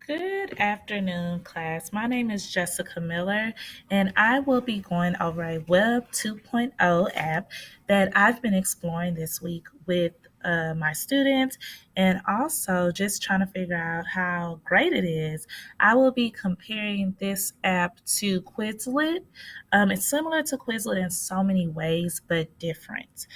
Good afternoon, class. My name is Jessica Miller, and I will be going over a Web 2.0 app that I've been exploring this week with my students and also just trying to figure out how great it is. I will be comparing this app to Quizlet. It's similar to Quizlet in so many ways, but different.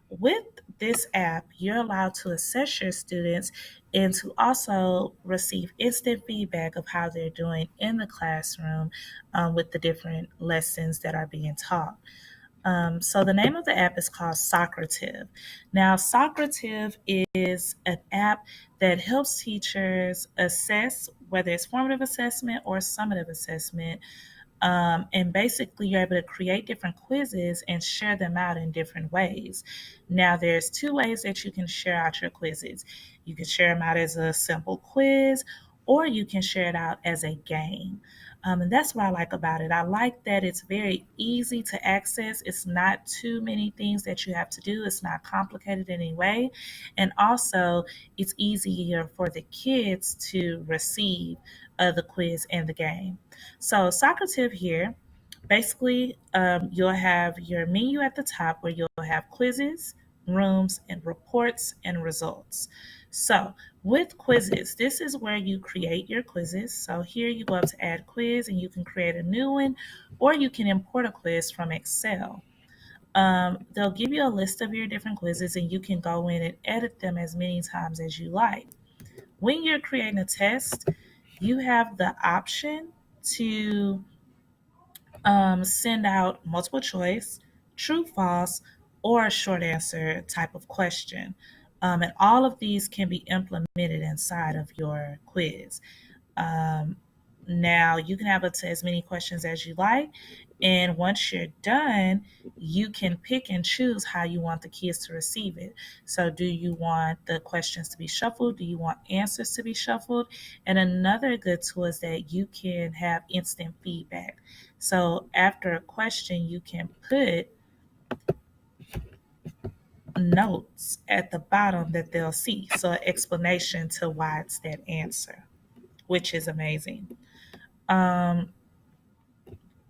With this app, you're allowed to assess your students and to also receive instant feedback of how they're doing in the classroom with the different lessons that are being taught. So the name of the app is called Socrative. Now, Socrative is an app that helps teachers assess whether it's formative assessment or summative assessment, and basically, you're able to create different quizzes and share them out in different ways. Now, there's two ways that you can share out your quizzes. You can share them out as a simple quiz, or you can share it out as a game. And that's what I like about it. I like that it's very easy to access. It's not too many things that you have to do. It's not complicated in any way. And also, it's easier for the kids to receive the quiz and the game. So Socrative here, basically, you'll have your menu at the top where you'll have quizzes, rooms, and reports and results. So with quizzes, this is where you create your quizzes. So here you go up to add quiz and you can create a new one, or you can import a quiz from Excel. They'll give you a list of your different quizzes and you can go in and edit them as many times as you like. When you're creating a test, you have the option to send out multiple choice, true, false, or a short answer type of question. And all of these can be implemented inside of your quiz. Um, Now, you can have as many questions as you like. And once you're done, you can pick and choose how you want the kids to receive it. So, do you want the questions to be shuffled? Do you want answers to be shuffled? And another good tool is that you can have instant feedback. So, after a question, you can put notes at the bottom that they'll see. So, an explanation to why it's that answer, which is amazing. Um,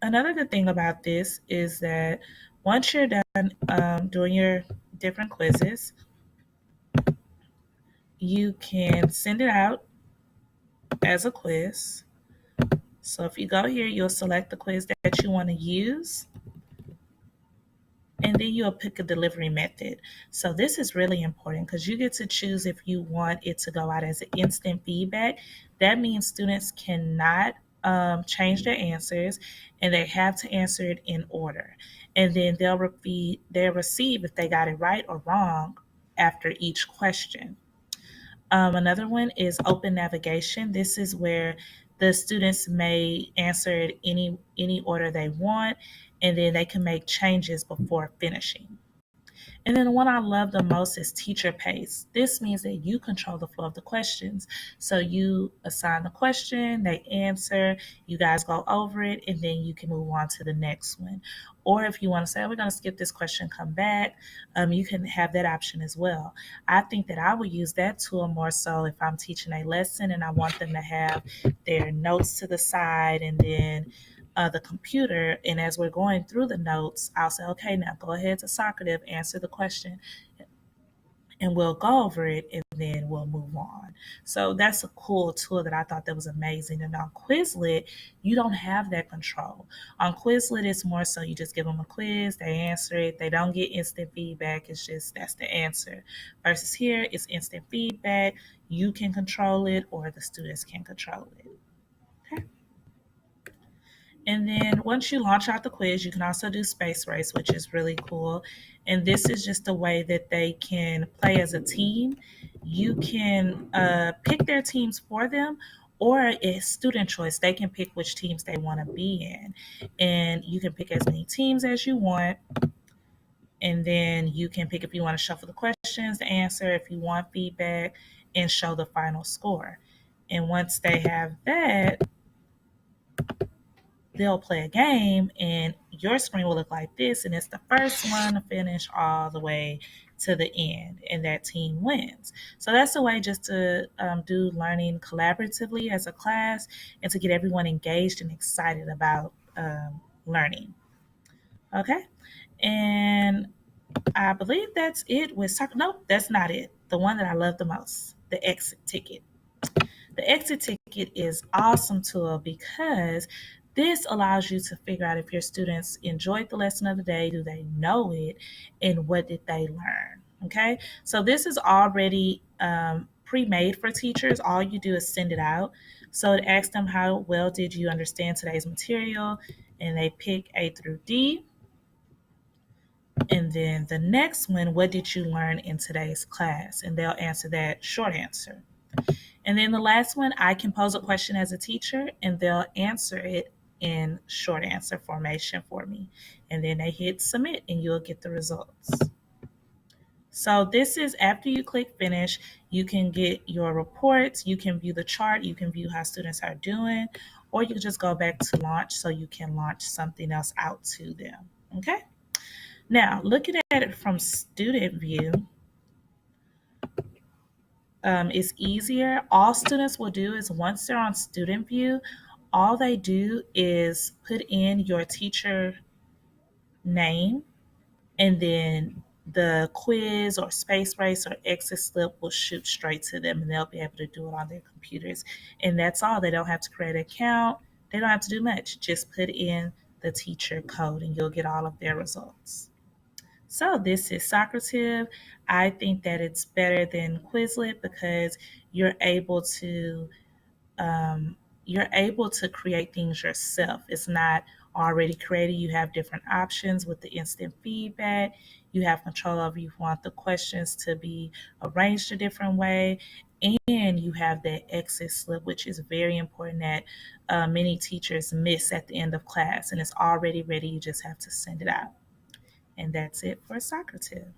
Another good thing about this is that once you're done doing your different quizzes, you can send it out as a quiz. So if you go here, you'll select the quiz that you want to use, and then you'll pick a delivery method. So this is really important because you get to choose if you want it to go out as an instant feedback. That means students cannot change their answers and they have to answer it in order. And then they'll receive if they got it right or wrong after each question. Another one is open navigation. This is where the students may answer it any order they want, and then they can make changes before finishing. And then the one I love the most is teacher pace. This means that you control the flow of the questions. So you assign the question, they answer, you guys go over it, and then you can move on to the next one. Or if you want to say, oh, we're going to skip this question, come back, you can have that option as well. I think that I would use that tool more so if I'm teaching a lesson and I want them to have their notes to the side and then the computer, and as we're going through the notes, I'll say, okay, now go ahead to Socrative, answer the question, and we'll go over it, and then we'll move on. So that's a cool tool that I thought that was amazing. And on Quizlet, you don't have that control. On Quizlet, it's more so you just give them a quiz, they answer it, they don't get instant feedback. It's just that's the answer. Versus here, it's instant feedback. You can control it, or the students can control it. Okay. And then once you launch out the quiz, you can also do Space Race, which is really cool. And this is just a way that they can play as a team. You can pick their teams for them, or it's student choice. They can pick which teams they want to be in. And you can pick as many teams as you want. And then you can pick if you want to shuffle the questions, the answer, if you want feedback, and show the final score. And once they have that, they'll play a game and your screen will look like this, and it's the first one to finish all the way to the end, and that team wins. So that's a way just to do learning collaboratively as a class and to get everyone engaged and excited about learning. Okay. And I believe that's it with soccer. Nope, that's not it. The one that I love the most, the exit ticket. The exit ticket is awesome tool because this allows you to figure out if your students enjoyed the lesson of the day, do they know it, and what did they learn. Okay, so this is already pre-made for teachers. All you do is send it out. So it asks them how well did you understand today's material, and they pick A through D. And then the next one, what did you learn in today's class? And they'll answer that short answer. And then the last one, I can pose a question as a teacher and they'll answer it in short answer formation for me. And then they hit submit and you'll get the results. So this is after you click finish, you can get your reports, you can view the chart, you can view how students are doing, or you can just go back to launch so you can launch something else out to them. Okay? Now, looking at it from student view, is easier. All students will do is once they're on student view, all they do is put in your teacher name, and then the quiz or space race or exit slip will shoot straight to them and they'll be able to do it on their computers. And that's all. They don't have to create an account. They don't have to do much. Just put in the teacher code and you'll get all of their results. So this is Socrative. I think that it's better than Quizlet because you're able to um, create things yourself. It's not already created. You have different options with the instant feedback. You have control over if you want the questions to be arranged a different way. And you have that exit slip, which is very important that many teachers miss at the end of class. And it's already ready. You just have to send it out. And that's it for Socrative.